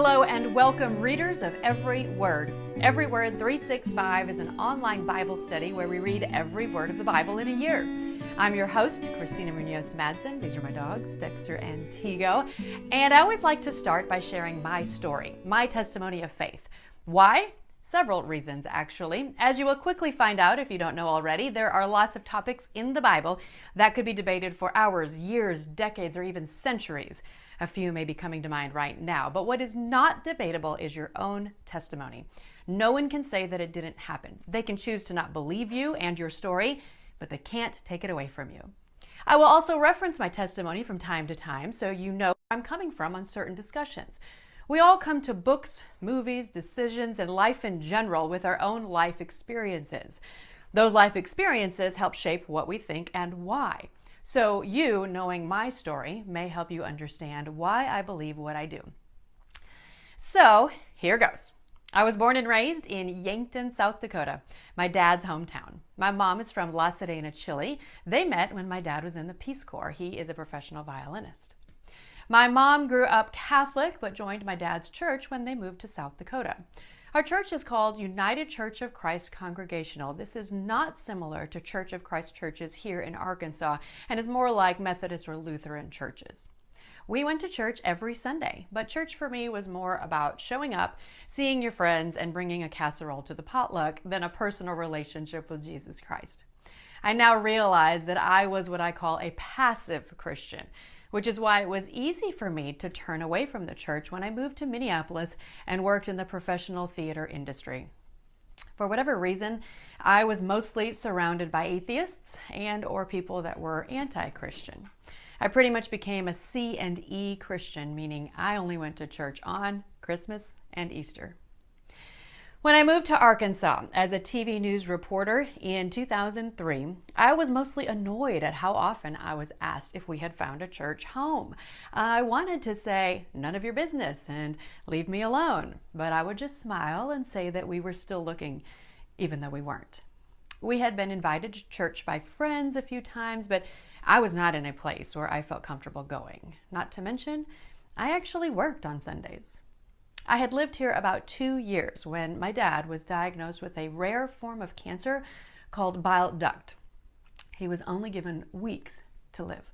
Hello and welcome, readers of Every Word. EveryWord365 is an online Bible study where we read every word of the Bible in a year. I'm your host, Christina Munoz Madsen. These are my dogs, Dexter and Tigo. And I always like to start by sharing my story, my testimony of faith. Why? Several reasons, actually. As you will quickly find out if you don't know already, there are lots of topics in the Bible that could be debated for hours, years, decades, or even centuries. A few may be coming to mind right now, but what is not debatable is your own testimony. No one can say that it didn't happen. They can choose to not believe you and your story, but they can't take it away from you. I will also reference my testimony from time to time so you know where I'm coming from on certain discussions. We all come to books, movies, decisions, and life in general with our own life experiences. Those life experiences help shape what we think and why. So you, knowing my story, may help you understand why I believe what I do. So here goes. I was born and raised in Yankton, South Dakota, my dad's hometown. My mom is from La Serena, Chile. They met when my dad was in the Peace Corps. He is a professional violinist. My mom grew up Catholic, but joined my dad's church when they moved to South Dakota. Our church is called United Church of Christ Congregational. This is not similar to Church of Christ churches here in Arkansas and is more like Methodist or Lutheran churches. We went to church every Sunday, but church for me was more about showing up, seeing your friends, and bringing a casserole to the potluck than a personal relationship with Jesus Christ. I now realize that I was what I call a passive Christian, which is why it was easy for me to turn away from the church when I moved to Minneapolis and worked in the professional theater industry. For whatever reason, I was mostly surrounded by atheists and or people that were anti-Christian. I pretty much became a C and E Christian, meaning I only went to church on Christmas and Easter. When I moved to Arkansas as a TV news reporter in 2003, I was mostly annoyed at how often I was asked if we had found a church home. I wanted to say, none of your business, and leave me alone, but I would just smile and say that we were still looking, even though we weren't. We had been invited to church by friends a few times, but I was not in a place where I felt comfortable going. Not to mention, I actually worked on Sundays. I had lived here about 2 years when my dad was diagnosed with a rare form of cancer called bile duct. He was only given weeks to live.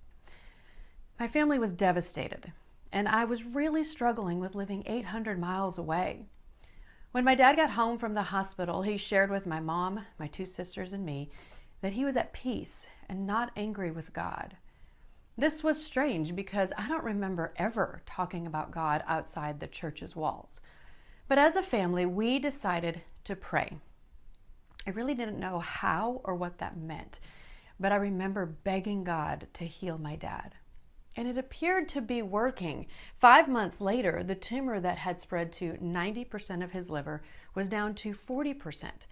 My family was devastated, and I was really struggling with living 800 miles away. When my dad got home from the hospital, he shared with my mom, my 2 sisters, and me that he was at peace and not angry with God. This was strange because I don't remember ever talking about God outside the church's walls. But as a family, we decided to pray. I really didn't know how or what that meant, but I remember begging God to heal my dad. And it appeared to be working. 5 months later, the tumor that had spread to 90% of his liver was down to 40%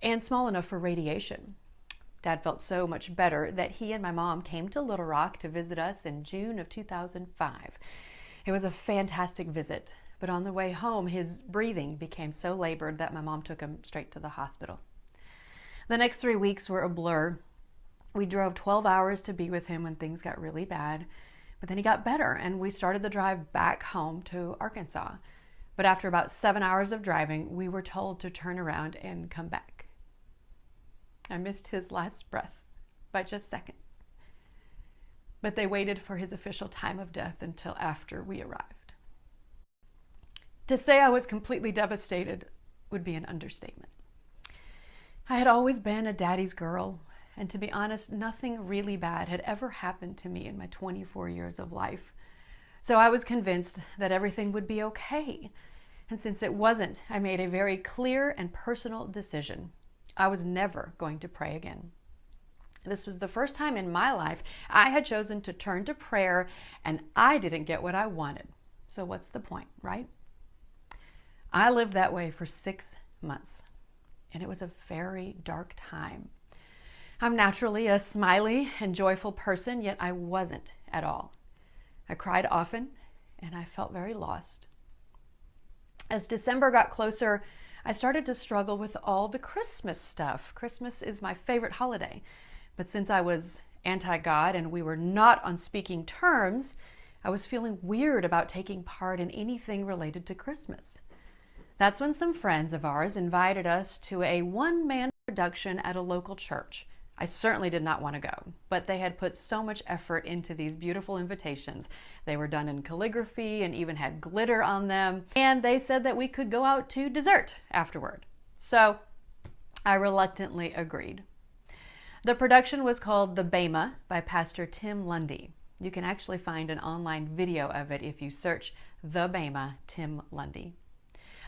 and small enough for radiation. Dad felt so much better that he and my mom came to Little Rock to visit us in June of 2005. It was a fantastic visit, but on the way home, his breathing became so labored that my mom took him straight to the hospital. The next 3 weeks were a blur. We drove 12 hours to be with him when things got really bad, but then he got better and we started the drive back home to Arkansas. But after about 7 hours of driving, we were told to turn around and come back. I missed his last breath by just seconds, but they waited for his official time of death until after we arrived. To say I was completely devastated would be an understatement. I had always been a daddy's girl, and to be honest, nothing really bad had ever happened to me in my 24 years of life. So I was convinced that everything would be okay. And since it wasn't, I made a very clear and personal decision. I was never going to pray again. This was the first time in my life I had chosen to turn to prayer, and I didn't get what I wanted. So what's the point, right? I lived that way for 6 months, and it was a very dark time. I'm naturally a smiley and joyful person, yet I wasn't at all. I cried often, and I felt very lost. As December got closer, I started to struggle with all the Christmas stuff. Christmas is my favorite holiday, but since I was anti-God and we were not on speaking terms, I was feeling weird about taking part in anything related to Christmas. That's when some friends of ours invited us to a one-man production at a local church. I certainly did not want to go, but they had put so much effort into these beautiful invitations. They were done in calligraphy and even had glitter on them, and they said that we could go out to dessert afterward. So I reluctantly agreed. The production was called The Bema by Pastor Tim Lundy. You can actually find an online video of it if you search The Bema Tim Lundy.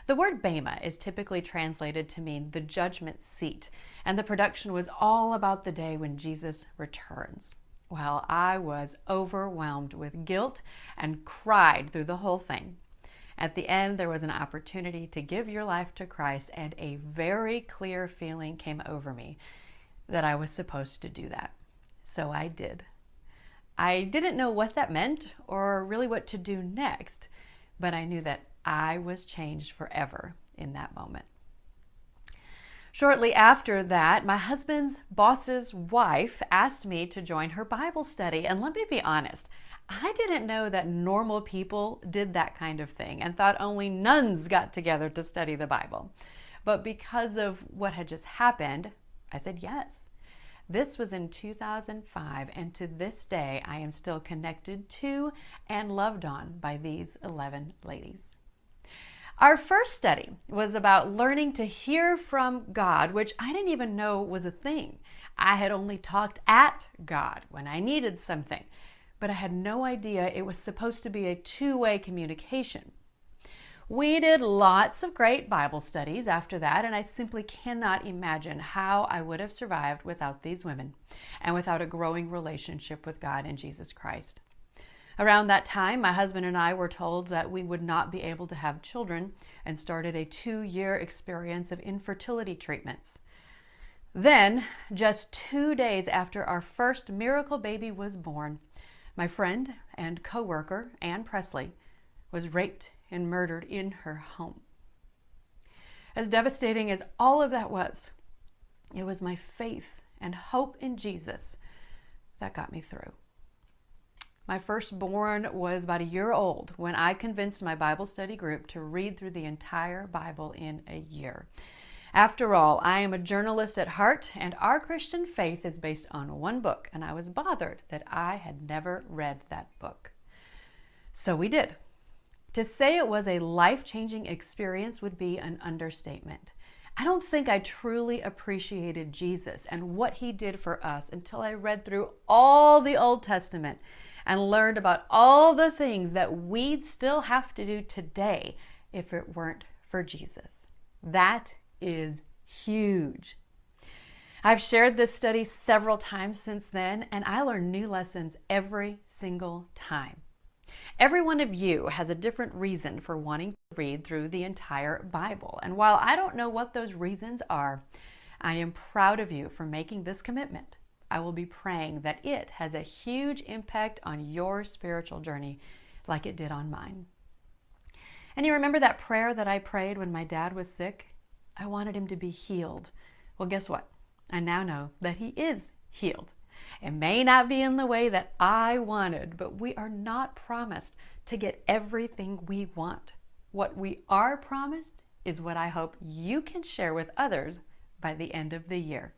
The word Bema is typically translated to mean the judgment seat, and the production was all about the day when Jesus returns. Well, I was overwhelmed with guilt and cried through the whole thing. At the end, there was an opportunity to give your life to Christ, and a very clear feeling came over me that I was supposed to do that. So I did. I didn't know what that meant or really what to do next, but I knew that I was changed forever in that moment. Shortly after that, my husband's boss's wife asked me to join her Bible study. And let me be honest, I didn't know that normal people did that kind of thing and thought only nuns got together to study the Bible. But because of what had just happened, I said yes. This was in 2005, and to this day, I am still connected to and loved on by these 11 ladies. Our first study was about learning to hear from God, which I didn't even know was a thing. I had only talked at God when I needed something, but I had no idea it was supposed to be a two-way communication. We did lots of great Bible studies after that, and I simply cannot imagine how I would have survived without these women and without a growing relationship with God and Jesus Christ. Around that time, my husband and I were told that we would not be able to have children and started a 2-year experience of infertility treatments. Then, just 2 days after our first miracle baby was born, my friend and co-worker, Ann Presley, was raped and murdered in her home. As devastating as all of that was, it was my faith and hope in Jesus that got me through. My firstborn was about a year old when I convinced my Bible study group to read through the entire Bible in a year. After all, I am a journalist at heart, and our Christian faith is based on one book, and I was bothered that I had never read that book. So we did. To say it was a life-changing experience would be an understatement. I don't think I truly appreciated Jesus and what he did for us until I read through all the Old Testament and learned about all the things that we'd still have to do today if it weren't for Jesus. That is huge. I've shared this study several times since then, and I learn new lessons every single time. Every one of you has a different reason for wanting to read through the entire Bible. And while I don't know what those reasons are, I am proud of you for making this commitment. I will be praying that it has a huge impact on your spiritual journey like it did on mine. And you remember that prayer that I prayed when my dad was sick? I wanted him to be healed. Well, guess what? I now know that he is healed. It may not be in the way that I wanted, but we are not promised to get everything we want. What we are promised is what I hope you can share with others by the end of the year.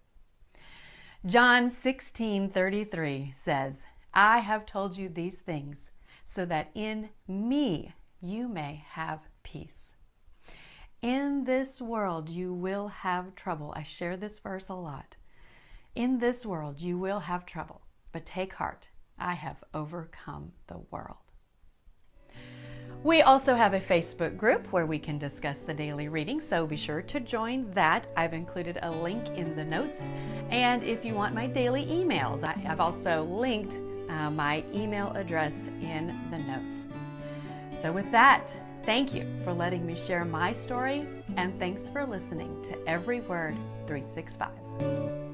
John 16:33 says, I have told you these things so that in me you may have peace. In this world you will have trouble. I share this verse a lot. In this world you will have trouble, but take heart. I have overcome the world. We also have a Facebook group where we can discuss the daily reading, so be sure to join that. I've included a link in the notes. And if you want my daily emails, I've also linked my email address in the notes. So with that, thank you for letting me share my story, and thanks for listening to EveryWord365.